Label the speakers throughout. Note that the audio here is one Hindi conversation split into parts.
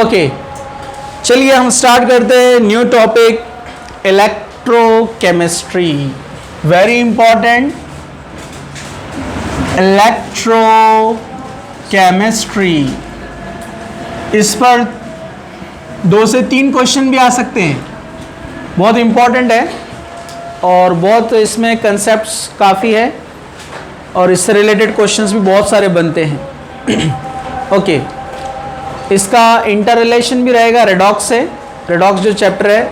Speaker 1: ओके, चलिए हम स्टार्ट करते हैं new topic, electrochemistry. Very important, electrochemistry. इस पर 2 से 3 क्वेश्चन भी आ सकते हैं, बहुत इंपॉर्टेंट है और बहुत इसमें कंसेप्ट्स काफ़ी है और इससे रिलेटेड क्वेश्चंस भी बहुत सारे बनते हैं। ओके, इसका इंटर रिलेशन भी रहेगा रेडॉक्स से, रेडॉक्स जो चैप्टर है,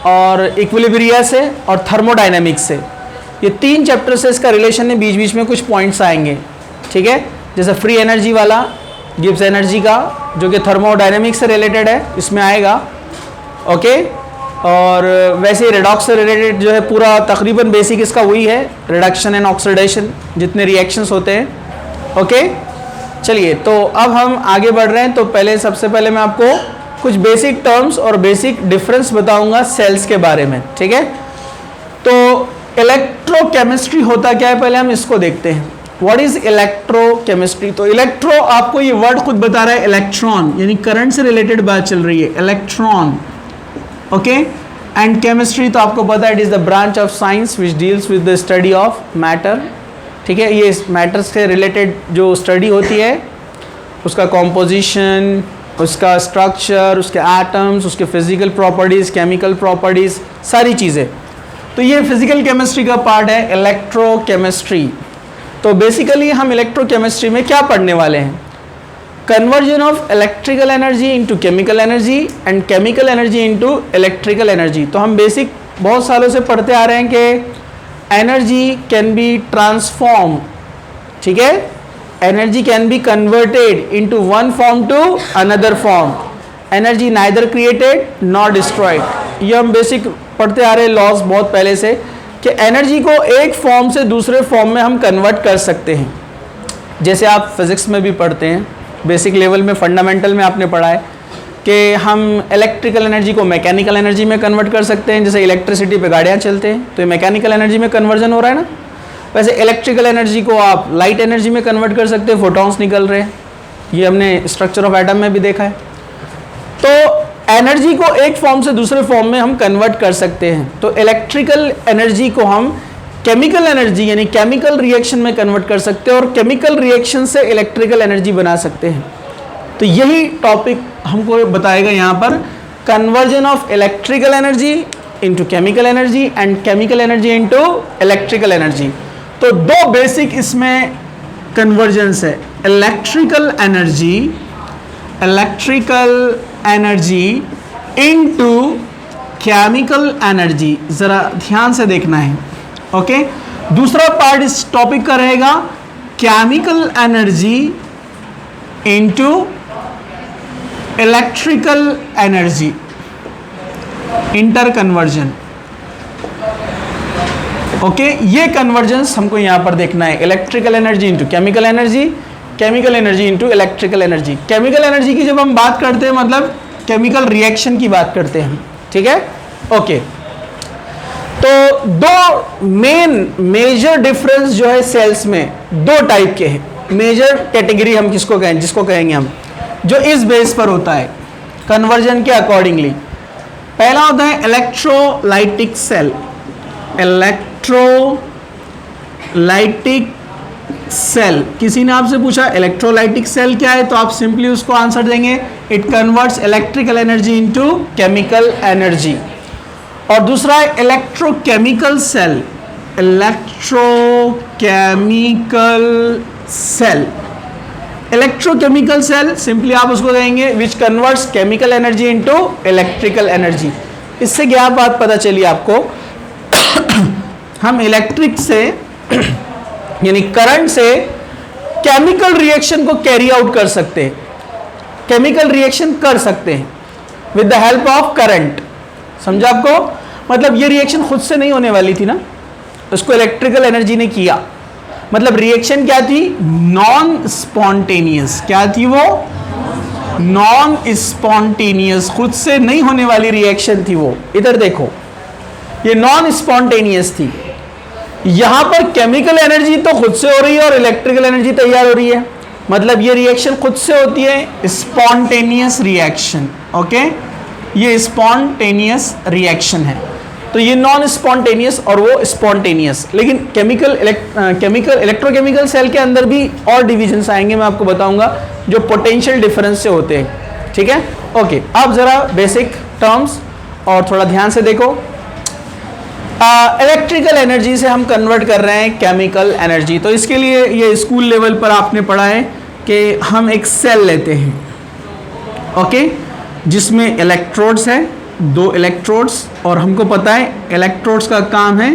Speaker 1: और इक्विलिब्रिया से और थर्मोडायनेमिक्स से। ये 3 चैप्टर से इसका रिलेशन है, बीच बीच में कुछ पॉइंट्स आएंगे, ठीक है। जैसे फ्री एनर्जी वाला, गिब्स एनर्जी का, जो कि थर्मोडायनेमिक्स से रिलेटेड है, इसमें आएगा। ओके, और वैसे ही रेडॉक्स से रिलेटेड जो है पूरा तकरीबन बेसिक इसका वही है, रिडक्शन एंड ऑक्सीडेशन, जितने रिएक्शंस होते हैं। ओके, चलिए तो अब हम आगे बढ़ रहे हैं। तो सबसे पहले मैं आपको कुछ बेसिक टर्म्स और बेसिक डिफरेंस बताऊंगा सेल्स के बारे में, ठीक है। तो इलेक्ट्रोकेमिस्ट्री होता क्या है, पहले हम इसको देखते हैं। What is electrochemistry? तो इलेक्ट्रो, आपको ये वर्ड खुद बता रहा है, इलेक्ट्रॉन, यानी करंट से रिलेटेड बात चल रही है, इलेक्ट्रॉन। ओके, एंड केमिस्ट्री तो आपको पता है, it is the branch of science which deals with the study of matter, ठीक है। ये मैटर से रिलेटेड जो स्टडी होती है, उसका कॉम्पोजिशन, उसका स्ट्रक्चर, उसके एटम्स, उसके फिजिकल प्रॉपर्टीज़, केमिकल प्रॉपर्टीज़, सारी चीज़ें। तो ये फिजिकल केमिस्ट्री का पार्ट है इलेक्ट्रोकेमिस्ट्री। तो बेसिकली हम इलेक्ट्रोकेमिस्ट्री में क्या पढ़ने वाले हैं? Conversion of electrical energy into chemical energy and chemical energy into electrical energy. तो हम बेसिक बहुत सालों से पढ़ते आ रहे हैं कि एनर्जी कैन बी ट्रांसफॉर्म, ठीक है, energy can be converted into one form to another form, energy neither created not destroyed. ये हम बेसिक पढ़ते आ रहे हैं लॉज बहुत पहले से, कि एनर्जी को एक फॉर्म से दूसरे फॉर्म में हम कन्वर्ट कर सकते हैं। जैसे आप फिजिक्स में भी पढ़ते हैं, बेसिक लेवल में, फंडामेंटल में आपने पढ़ा है कि हम इलेक्ट्रिकल एनर्जी को मैकेनिकल एनर्जी में कन्वर्ट कर सकते हैं। जैसे इलेक्ट्रिसिटी पे गाड़ियाँ चलते हैं तो ये मैकेनिकल एनर्जी में कन्वर्जन हो रहा है ना। वैसे इलेक्ट्रिकल एनर्जी को आप लाइट एनर्जी में कन्वर्ट कर सकते हैं, फोटॉन्स निकल रहे हैं, ये हमने स्ट्रक्चर ऑफ एटम में भी देखा है। तो एनर्जी को एक फॉर्म से दूसरे फॉर्म में हम कन्वर्ट कर सकते हैं। तो इलेक्ट्रिकल एनर्जी को हम केमिकल एनर्जी यानी केमिकल रिएक्शन में कन्वर्ट कर सकते हैं और केमिकल रिएक्शन से इलेक्ट्रिकल एनर्जी बना सकते हैं। तो यही टॉपिक हमको बताएगा यहाँ पर, conversion of electrical energy into chemical energy and chemical energy into electrical energy. तो 2 बेसिक इसमें कन्वर्जेंस है, electrical energy into chemical energy. जरा ध्यान से देखना है, ओके। दूसरा पार्ट इस टॉपिक का रहेगा chemical energy into electrical energy, inter conversion. Okay, ये कन्वर्जेंस हमको यहां पर देखना है, electrical energy into chemical energy, chemical energy into electrical energy. Chemical energy की जब हम बात करते हैं, मतलब केमिकल रिएक्शन की बात करते हैं, ठीक है। ओके, तो 2 मेजर डिफरेंस जो है सेल्स में 2 टाइप के हैं। मेजर कैटेगरी हम जिसको कहेंगे हम, जो इस बेस पर होता है कन्वर्जन के अकॉर्डिंगली। पहला होता है इलेक्ट्रोलाइटिक सेल। इलेक्ट्रोलाइटिक सेल, किसी ने आपसे पूछा इलेक्ट्रोलाइटिक सेल क्या है, तो आप सिंपली उसको आंसर देंगे, it converts electrical energy into chemical energy. और दूसरा है electrochemical cell. Electrochemical cell simply आप उसको कहेंगे which converts chemical energy into electrical energy. इससे क्या बात पता चली आपको, हम इलेक्ट्रिक से यानी करंट से केमिकल रिएक्शन को कैरी आउट कर सकते हैं, केमिकल रिएक्शन कर सकते हैं with the help of current. समझा आपको? मतलब ये रिएक्शन खुद से नहीं होने वाली थी ना, उसको इलेक्ट्रिकल एनर्जी ने किया। मतलब रिएक्शन क्या थी? Non spontaneous. क्या थी वो? नॉन स्पॉन्टेनियस, खुद से नहीं होने वाली रिएक्शन थी वो। इधर देखो, ये नॉन स्पॉन्टेनियस थी। यहां पर केमिकल एनर्जी तो खुद से हो रही है और इलेक्ट्रिकल एनर्जी तैयार हो रही है। मतलब ये रिएक्शन खुद से होती है स्पॉन्टेनियस रिएक्शन। ओके, ये स्पॉन्टेनियस रिएक्शन है। तो ये नॉन स्पॉन्टेनियस और वो स्पॉन्टेनियस। लेकिन इलेक्ट्रोकेमिकल सेल के अंदर भी और डिविजन्स आएंगे, मैं आपको बताऊंगा, जो पोटेंशियल डिफरेंस से होते हैं। ठीक है, ओके। अब जरा बेसिक टर्म्स और थोड़ा ध्यान से देखो। इलेक्ट्रिकल एनर्जी से हम कन्वर्ट कर रहे हैं केमिकल एनर्जी। तो इसके लिए ये स्कूल लेवल पर आपने पढ़ा है कि हम एक सेल लेते हैं, ओके, जिसमें इलेक्ट्रोड्स है, 2 इलेक्ट्रोड्स, और हमको पता है इलेक्ट्रोड्स का काम है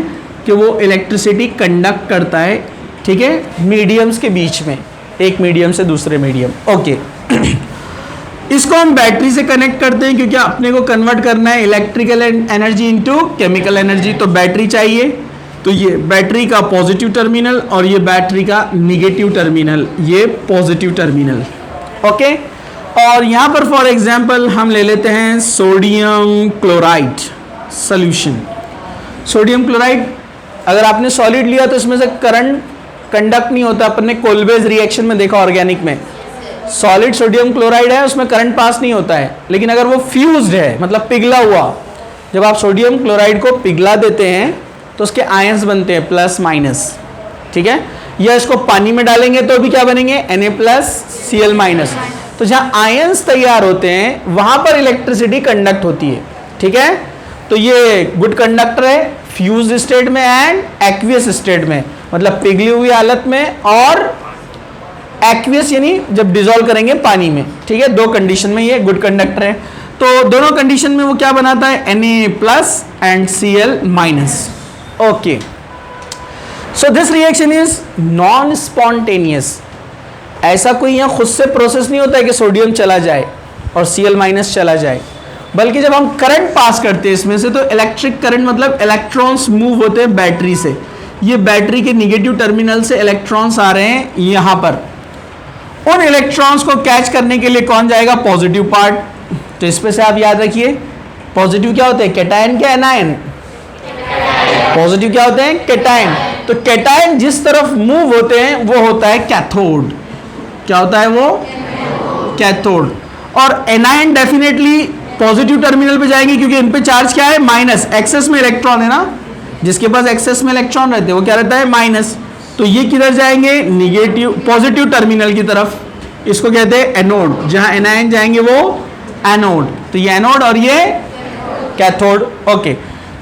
Speaker 1: कि वो इलेक्ट्रिसिटी कंडक्ट करता है, ठीक है, मीडियम्स के बीच में, एक मीडियम से दूसरे मीडियम। ओके इसको हम बैटरी से कनेक्ट करते हैं क्योंकि अपने को कन्वर्ट करना है electrical energy into chemical energy. तो बैटरी चाहिए, तो ये बैटरी का पॉजिटिव टर्मिनल और ये बैटरी का निगेटिव टर्मिनल, ये पॉजिटिव टर्मिनल। ओके, और यहाँ पर फॉर एग्जांपल हम ले लेते हैं sodium chloride solution. Sodium chloride अगर आपने सॉलिड लिया तो इसमें से करंट कंडक्ट नहीं होता। अपन ने कोलबेज रिएक्शन में देखा ऑर्गेनिक में, सॉलिड सोडियम क्लोराइड है, उसमें करंट पास नहीं होता है। लेकिन अगर वो फ्यूज्ड है, मतलब पिघला हुआ, जब आप सोडियम क्लोराइड को पिघला देते हैं तो उसके आयंस बनते हैं प्लस माइनस, ठीक है। या इसको पानी में डालेंगे तो भी क्या बनेंगे, Na+Cl-। तो जहां आयंस तैयार होते हैं वहां पर इलेक्ट्रिसिटी कंडक्ट होती है, ठीक है। तो ये गुड कंडक्टर है फ्यूज्ड स्टेट में एंड एक्वियस स्टेट में, मतलब पिघली हुई हालत में, और एक्वियस यानी जब डिसॉल्व करेंगे पानी में, ठीक है। 2 कंडीशन में ये गुड कंडक्टर है। तो दोनों कंडीशन में वो क्या बनाता है, Na+ and Cl-। Okay, so this reaction is non spontaneous. ऐसा कोई यहाँ खुद से प्रोसेस नहीं होता है कि सोडियम चला जाए और Cl- चला जाए, बल्कि जब हम करंट पास करते हैं इसमें से, तो इलेक्ट्रिक करंट मतलब इलेक्ट्रॉन्स मूव होते हैं बैटरी से। ये बैटरी के निगेटिव टर्मिनल से इलेक्ट्रॉन्स आ रहे हैं यहाँ पर। उन इलेक्ट्रॉन्स को कैच करने के लिए कौन जाएगा, पॉजिटिव पार्ट। तो इस पे से आप याद रखिए, पॉजिटिव क्या होते हैं, कैटायन क्या एनायन। पॉजिटिव क्या होते हैं, कैटायन। तो कैटायन जिस तरफ मूव होते हैं वो होता है कैथोड। क्या होता है वो, कैथोड। और एनायन डेफिनेटली पॉजिटिव टर्मिनल पे जाएंगे क्योंकि इन पे चार्ज क्या है, माइनस। एक्सेस में इलेक्ट्रॉन है ना, जिसके पास एक्सेस में इलेक्ट्रॉन रहते हैं वो क्या रहता है, माइनस। तो ये किधर जाएंगे, निगेटिव पॉजिटिव टर्मिनल की तरफ। इसको कहते हैं एनोड। जहां एनायन जाएंगे वो एनोड। तो ये एनोड और ये कैथोड। ओके,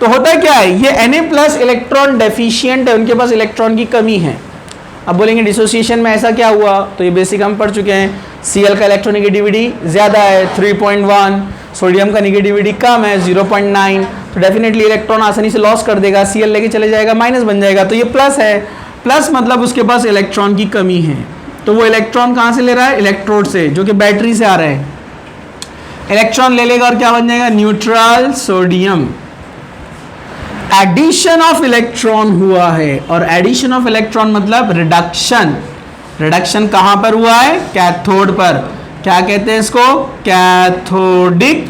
Speaker 1: तो होता क्या है, ये Na+ इलेक्ट्रॉन डेफिशिएंट है, उनके पास इलेक्ट्रॉन की कमी है। अब बोलेंगे डिसोसिएशन में ऐसा क्या हुआ, तो ये बेसिक हम पढ़ चुके हैं। Cl का इलेक्ट्रोनेगेटिविटी ज़्यादा है 3.1, सोडियम का नेगेटिविटी कम है 0.9, तो डेफिनेटली इलेक्ट्रॉन आसानी से लॉस कर देगा, Cl लेके चले जाएगा, माइनस बन जाएगा। तो ये प्लस है, प्लस मतलब उसके पास इलेक्ट्रॉन की कमी है। तो वो इलेक्ट्रॉन कहाँ से ले रहा है, इलेक्ट्रोड से, जो कि बैटरी से आ रहा है। इलेक्ट्रॉन ले लेगा और क्या बन जाएगा, neutral sodium. Addition of electron हुआ है, और एडिशन ऑफ इलेक्ट्रॉन मतलब रिडक्शन। रिडक्शन कहां पर हुआ है, कैथोड पर। क्या कहते हैं इसको, कैथोडिक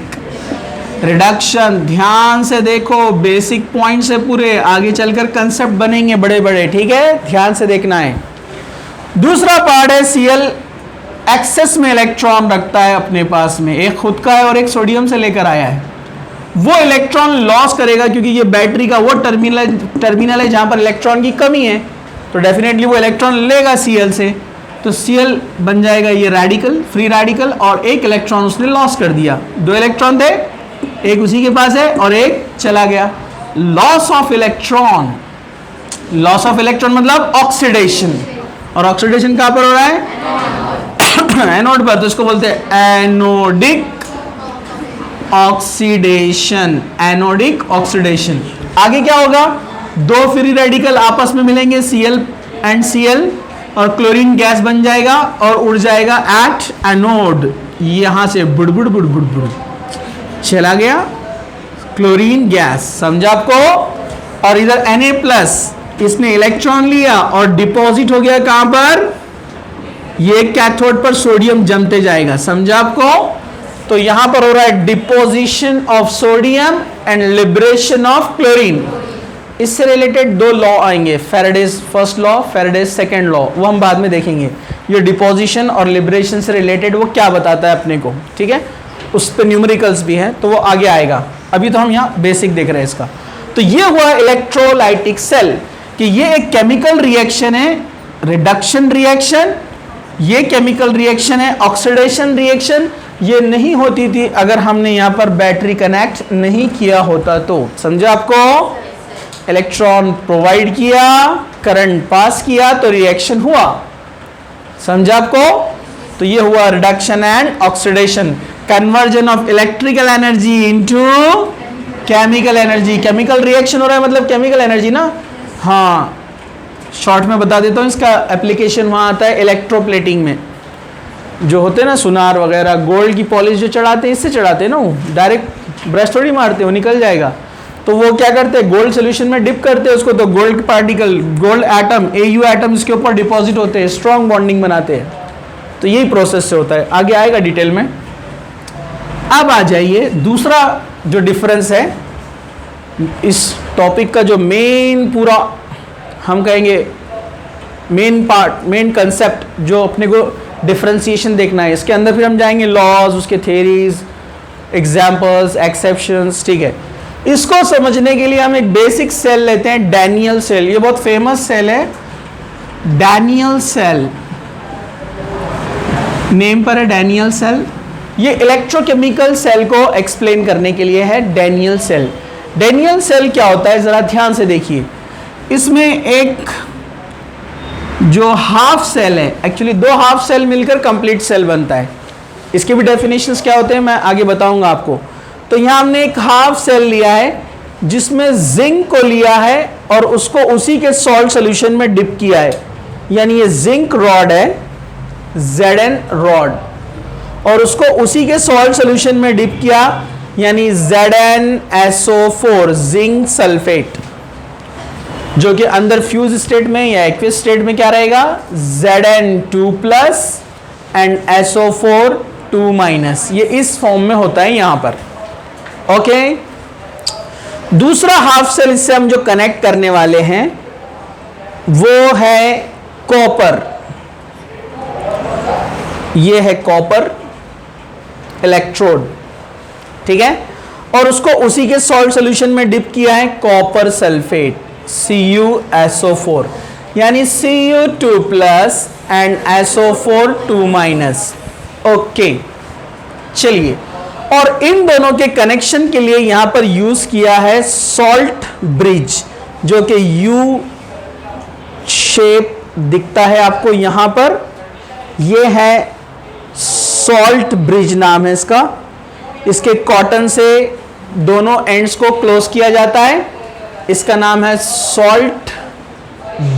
Speaker 1: रिडक्शन। ध्यान से देखो, बेसिक पॉइंट से पूरे आगे चलकर कंसेप्ट बनेंगे बड़े बड़े, ठीक है, ध्यान से देखना है। दूसरा पार्ट है, Cl एक्सेस में इलेक्ट्रॉन रखता है अपने पास में, एक खुद का है और एक सोडियम से लेकर आया है। वो इलेक्ट्रॉन लॉस करेगा क्योंकि ये बैटरी का वो टर्मिनल है जहां पर इलेक्ट्रॉन की कमी है, तो डेफिनेटली वो इलेक्ट्रॉन लेगा Cl से। तो Cl बन जाएगा ये रेडिकल, फ्री रेडिकल, और एक इलेक्ट्रॉन उसने लॉस कर दिया। 2 इलेक्ट्रॉन थे, एक उसी के पास है और एक चला गया। Loss of electron, loss of electron मतलब ऑक्सीडेशन, और ऑक्सीडेशन कहां पर हो रहा है, एनोड पर। तो इसको बोलते हैं एनोडिक ऑक्सीडेशन। Anodic oxidation. आगे क्या होगा, 2 फ्री रेडिकल आपस में मिलेंगे, Cl एंड Cl, और क्लोरीन गैस बन जाएगा और उड़ जाएगा एट एनोड। यहां से बुड़बुड़ बुड़बुड़ बुड़ चला गया क्लोरीन गैस, समझा आपको। और इधर Na+, इसने इलेक्ट्रॉन लिया और डिपॉजिट हो गया कहां पर, ये कैथोड पर सोडियम जमते जाएगा, समझा आपको। तो यहां पर हो रहा है deposition of sodium and liberation of chlorine. इससे रिलेटेड दो लॉ आएंगे, Faraday's first law, Faraday's second law, वो हम बाद में देखेंगे। ये डिपोजिशन और लिबरेशन से रिलेटेड वो क्या बताता है अपने को, ठीक है, उस पर न्यूमेरिकल्स भी हैं, तो वो आगे आएगा। अभी तो हम यहाँ बेसिक देख रहे हैं इसका। तो ये हुआ इलेक्ट्रोलाइटिक सेल, कि ये एक केमिकल रिएक्शन है, रिडक्शन रिएक्शन, ये केमिकल रिएक्शन है, ऑक्सीडेशन रिएक्शन। ये नहीं होती थी अगर हमने यहाँ पर बैटरी कनेक्ट नहीं किया होता तो। समझा आपको? इलेक्ट्रॉन प्रोवाइड किया, करंट पास किया, तो रिएक्शन हुआ। समझा आपको? तो ये हुआ reduction and oxidation, conversion of electrical energy into chemical energy. Chemical reaction हो रहा है मतलब केमिकल एनर्जी ना। हाँ, शॉर्ट में बता देता हूँ, इसका एप्लीकेशन वहाँ आता है इलेक्ट्रोप्लेटिंग में। जो होते हैं ना सुनार वगैरह, गोल्ड की पॉलिश जो चढ़ाते हैं, इससे चढ़ाते हैं ना, वो डायरेक्ट ब्रश थोड़ी मारते, वो निकल जाएगा। तो वो क्या करते हैं, गोल्ड सोल्यूशन में डिप करते हैं उसको, तो gold particle, gold atom, AU atom इसके ऊपर डिपॉजिट होते हैं, स्ट्रॉन्ग बॉन्डिंग बनाते हैं। तो यही प्रोसेस से होता है, आगे आएगा डिटेल में। अब आ जाइए दूसरा जो डिफरेंस है, इस टॉपिक का जो मेन पूरा हम कहेंगे मेन पार्ट, मेन कंसेप्ट जो अपने को डिफरेंशिएशन देखना है, इसके अंदर फिर हम जाएंगे लॉज, उसके थेरीज, एग्जाम्पल्स, एक्सेप्शंस, ठीक है। इसको समझने के लिए हम एक बेसिक सेल लेते हैं, डैनियल सेल। ये बहुत फेमस सेल है, डैनियल सेल, नेम पर है डैनियल सेल। ये इलेक्ट्रोकेमिकल सेल को एक्सप्लेन करने के लिए है डैनियल सेल। डैनियल सेल क्या होता है, जरा ध्यान से देखिए। इसमें एक जो हाफ सेल है, एक्चुअली दो हाफ सेल मिलकर कंप्लीट सेल बनता है। इसके भी डेफिनेशंस क्या होते हैं मैं आगे बताऊंगा आपको। तो यहां हमने एक हाफ सेल लिया है जिसमें जिंक को लिया है और उसको उसी के सॉल्ट सोल्यूशन में डिप किया है, यानी ये जिंक रॉड है, Zn रॉड, और उसको उसी के सॉल्ट सोल्यूशन में डिप किया, यानी ZnSO4 जिंक सल्फेट, जो कि अंदर फ्यूज स्टेट में या एक्वियस स्टेट में क्या रहेगा, Zn2+ एंड SO4 2-। ये इस फॉर्म में होता है यहां पर। ओके, दूसरा हाफ सेल इससे हम जो कनेक्ट करने वाले हैं वो है कॉपर। ये है कॉपर इलेक्ट्रोड, ठीक है, और उसको उसी के सॉल्ट सॉल्यूशन में डिप किया है कॉपर सल्फेट CuSO4, यानी Cu2+ एंड SO4 2-। ओके, चलिए, और इन दोनों के कनेक्शन के लिए यहां पर यूज किया है सॉल्ट ब्रिज, जो कि U शेप दिखता है आपको यहां पर। यह है सॉल्ट ब्रिज नाम है इसका। इसके कॉटन से दोनों एंड्स को क्लोज किया जाता है, इसका नाम है सॉल्ट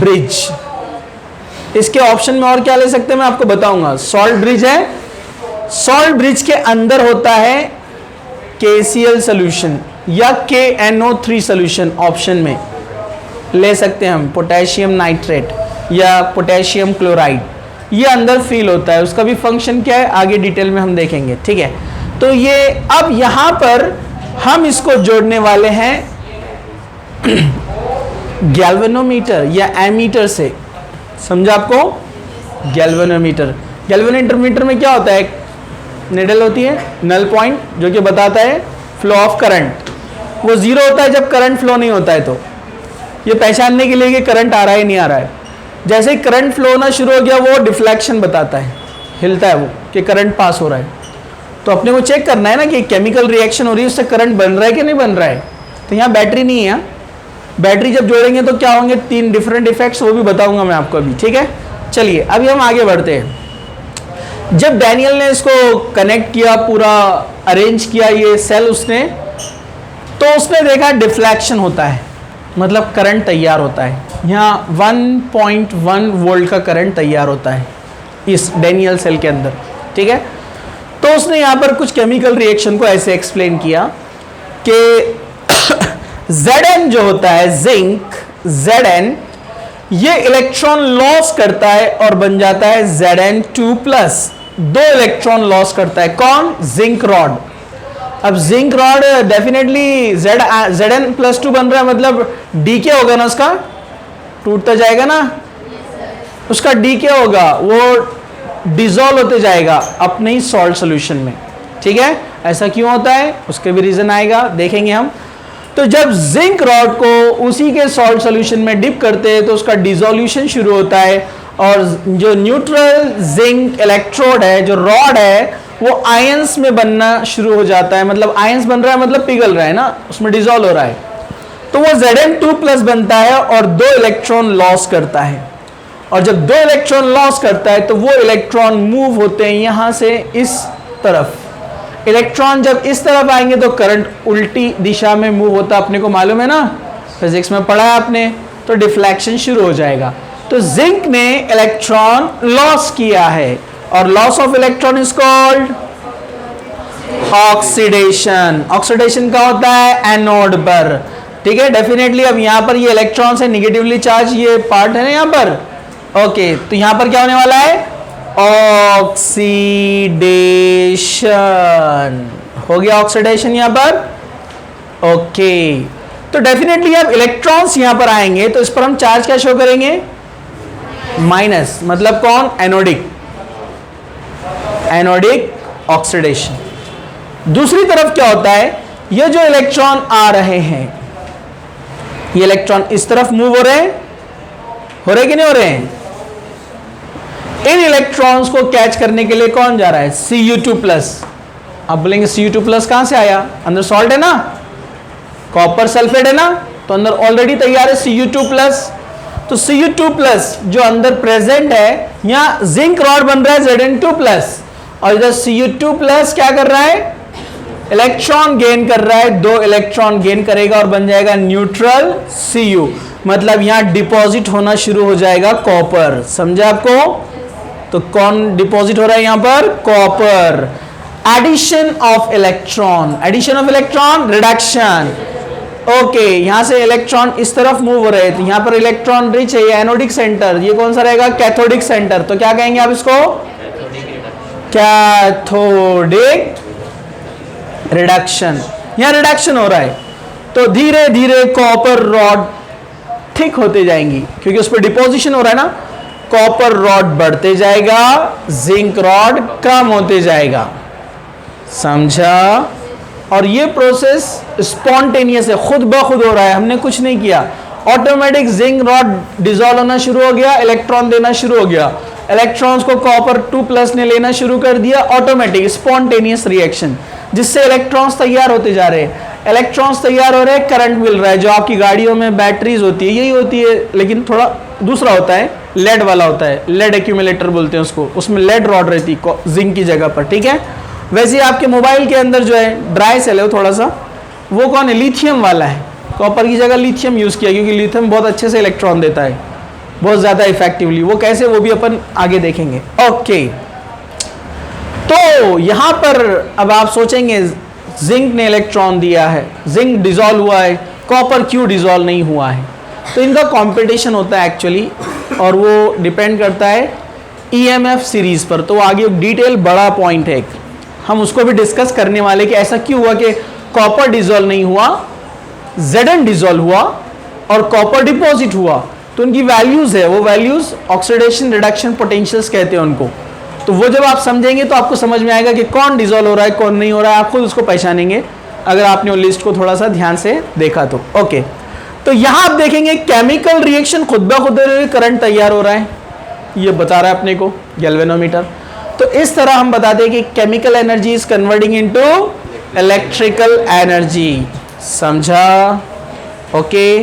Speaker 1: ब्रिज। इसके ऑप्शन में और क्या ले सकते हैं मैं आपको बताऊंगा। सॉल्ट ब्रिज है, सॉल्ट ब्रिज के अंदर होता है KCl सोल्यूशन या KNO3 सोल्यूशन, ऑप्शन में ले सकते हैं हम, पोटेशियम नाइट्रेट या पोटेशियम क्लोराइड, ये अंदर फील होता है। उसका भी फंक्शन क्या है आगे डिटेल में हम देखेंगे, ठीक है। तो ये अब यहां पर हम इसको जोड़ने वाले हैं गैल्वेनोमीटर या एमीटर से। समझा आपको? गैल्वेनोमीटर, गैल्वेनोमीटर में क्या होता है, निडल होती है, नल पॉइंट, जो कि बताता है फ्लो ऑफ करंट। वो जीरो होता है जब करंट फ्लो नहीं होता है, तो ये पहचानने के लिए कि करंट आ रहा है नहीं आ रहा है। जैसे ही करंट फ्लो होना शुरू हो गया वो डिफ्लेक्शन बताता है, हिलता है वो कि करंट पास हो रहा है। तो अपने को चेक करना है ना कि केमिकल रिएक्शन हो रही है, उससे करंट बन रहा है कि नहीं बन रहा है। तो यहाँ बैटरी नहीं है, बैटरी जब जोड़ेंगे तो क्या होंगे, 3 डिफरेंट इफेक्ट्स, वो भी बताऊंगा मैं आपको अभी, ठीक है। चलिए अभी हम आगे बढ़ते हैं। जब डैनियल ने इसको कनेक्ट किया, पूरा अरेंज किया ये सेल उसने, तो उसने देखा डिफ्लेक्शन होता है, मतलब करंट तैयार होता है। यहाँ 1.1 वोल्ट का करंट तैयार होता है इस डैनियल सेल के अंदर, ठीक है। तो उसने यहाँ पर कुछ केमिकल रिएक्शन को ऐसे एक्सप्लेन किया कि Zn जो होता है जिंक, Zn ये इलेक्ट्रॉन लॉस करता है और बन जाता है Zn2+। 2 इलेक्ट्रॉन लॉस करता है कौन, जिंक रॉड। अब जिंक रॉड डेफिनेटली Zn+2 बन रहा है, मतलब डी क्या होगा ना, उसका टूटता जाएगा ना, उसका डी क्या होगा, वो डिसॉल्व होते जाएगा अपने ही सॉल्ट सोल्यूशन में। ठीक है, ऐसा क्यों होता है, उसके भी रीजन आएगा, देखेंगे हम। तो जब जिंक रॉड को उसी के सॉल्ट सोल्यूशन में डिप करते हैं तो उसका डिसोल्यूशन शुरू होता है, और जो न्यूट्रल जिंक इलेक्ट्रोड है, जो रॉड है, वो आयंस में बनना शुरू हो जाता है। मतलब आयंस बन रहा है मतलब पिघल रहा है ना, उसमें डिसॉल्व हो रहा है, तो वो Zn2+ बनता है और 2 इलेक्ट्रॉन लॉस करता है। और जब 2 इलेक्ट्रॉन लॉस करता है तो वो इलेक्ट्रॉन मूव होते हैं यहां से इस तरफ। इलेक्ट्रॉन जब इस तरफ आएंगे तो करंट उल्टी दिशा में मूव होता है, अपने को मालूम है ना, फिजिक्स में पढ़ा है आपने, तो डिफ्लेक्शन शुरू हो जाएगा। तो जिंक ने इलेक्ट्रॉन लॉस किया है, और loss of electron is called oxidation. Oxidation का होता है एनोड पर। ठीक है, डेफिनेटली अब यहां पर ये इलेक्ट्रॉन से निगेटिवली चार्ज ये पार्ट है ना यहां पर, ओके, तो यहां पर क्या होने वाला है, ऑक्सीडेशन हो गया, ऑक्सीडेशन यहां पर, ओके। तो डेफिनेटली अब इलेक्ट्रॉन्स यहां पर आएंगे तो इस पर हम चार्ज क्या शो करेंगे, माइनस, मतलब कौन, एनोडिक, एनोडिक ऑक्सीडेशन। दूसरी तरफ क्या होता है, ये जो इलेक्ट्रॉन आ रहे हैं, ये इलेक्ट्रॉन इस तरफ मूव हो रहे हैं, कि नहीं हो रहे हैं, इन इलेक्ट्रॉन्स को कैच करने के लिए कौन जा रहा है, Cu2+। आप बोलेंगे Cu2+ कहां से आया, अंदर सॉल्ट है ना, कॉपर सल्फेट है ना, तो अंदर ऑलरेडी तैयार है Cu2+। तो Cu2+ जो अंदर प्रेजेंट है, यहां जिंक रॉड बन रहा है Zn2+, और इधर Cu2+ क्या कर रहा है, इलेक्ट्रॉन गेन कर रहा है, 2 इलेक्ट्रॉन गेन करेगा और बन जाएगा न्यूट्रल Cu। मतलब यहां डिपॉजिट होना शुरू हो जाएगा कॉपर, समझा आपको। तो कौन डिपॉजिट हो रहा है यहां पर, copper. Addition of electron, addition of electron, reduction, okay. यहां से इलेक्ट्रॉन इस तरफ मूव हो रहे थे, यहां पर इलेक्ट्रॉन रिच है, ये एनोडिक सेंटर, ये कौन सा रहेगा, कैथोडिक सेंटर। तो क्या कहेंगे आप इसको, कैथोडिक रिडक्शन, यहां रिडक्शन हो रहा है। तो धीरे धीरे कॉपर रॉड थिक होते जाएंगी, क्योंकि उस पर डिपोजिशन हो रहा है ना, कॉपर रॉड बढ़ते जाएगा, जिंक रॉड कम होते जाएगा, समझा। और ये प्रोसेस स्पॉन्टेनियस है, खुद ब खुद हो रहा है, हमने कुछ नहीं किया। ऑटोमेटिक जिंक रॉड डिसॉल्व होना शुरू हो गया, इलेक्ट्रॉन देना शुरू हो गया, इलेक्ट्रॉन्स को कॉपर 2+ ने लेना शुरू कर दिया, ऑटोमेटिक स्पॉन्टेनियस रिएक्शन, जिससे इलेक्ट्रॉन्स तैयार होते जा रहे हैं। इलेक्ट्रॉन्स तैयार हो रहे हैं, करंट मिल रहा है। जो आपकी गाड़ियों में बैटरीज होती है यही होती है, लेकिन थोड़ा दूसरा होता है, लेड वाला होता है, लेड एक्यूमुलेटर बोलते हैं उसको, उसमें लेड रॉड रहती है जिंक की जगह पर। ठीक है, वैसे आपके मोबाइल के अंदर जो है ड्राई सेल है थोड़ा सा, वो कौन है, लिथियम वाला है। कॉपर की जगह लिथियम यूज किया, क्योंकि लिथियम बहुत अच्छे से इलेक्ट्रॉन देता है, बहुत ज्यादा इफेक्टिवली। वो कैसे, वो भी अपन आगे देखेंगे, ओके। तो यहां पर अब आप सोचेंगे जिंक ने इलेक्ट्रॉन दिया है, जिंक डिसॉल्व हुआ है, कॉपर क्यों डिसॉल्व नहीं हुआ है। तो इनका कंपटीशन होता है एक्चुअली, और वो डिपेंड करता है ईएमएफ सीरीज पर। तो आगे डिटेल बड़ा पॉइंट है, हम उसको भी डिस्कस करने वाले कि ऐसा क्यों हुआ कि कॉपर डिसॉल्व नहीं हुआ, Zn डिसॉल्व हुआ और कॉपर डिपॉजिट हुआ। तो उनकी वैल्यूज है, वो वैल्यूज ऑक्सीडेशन रिडक्शन पोटेंशियल्स कहते हैं उनको। तो वो जब आप समझेंगे तो आपको समझ में आएगा कि कौन डिसॉल्व हो रहा है, कौन नहीं हो रहा है, आप खुद उसको पहचानेंगे अगर आपने वो लिस्ट को थोड़ा सा ध्यान से देखा तो। ओके, तो यहां आप देखेंगे केमिकल रिएक्शन खुद ब खुद करंट तैयार हो रहा है, ये बता रहा है अपने को गैल्वेनोमीटर। तो इस तरह हम बताते हैं कि chemical energy is converting into electrical energy, समझा। ओके,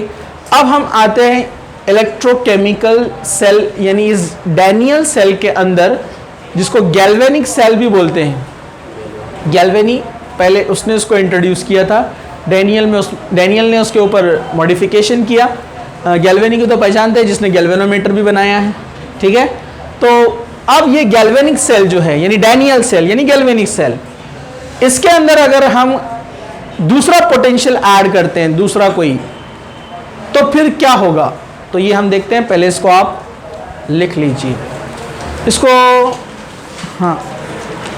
Speaker 1: अब हम आते हैं इलेक्ट्रोकेमिकल सेल, यानी इस डैनियल सेल के अंदर, जिसको गैल्वेनिक सेल भी बोलते हैं। गैल्वेनी पहले उसने उसको इंट्रोड्यूस किया था, डैनियल ने उसके ऊपर मॉडिफिकेशन किया। गैल्वेनी को तो पहचानते हैं, जिसने गैल्वेनोमीटर भी बनाया है, ठीक है। तो अब ये गैल्वेनिक सेल जो है, यानी डैनियल सेल यानी गैल्वेनिक सेल, इसके अंदर अगर हम दूसरा पोटेंशियल ऐड करते हैं, दूसरा कोई, तो फिर क्या होगा, तो ये हम देखते हैं। पहले इसको आप लिख लीजिए, इसको, हाँ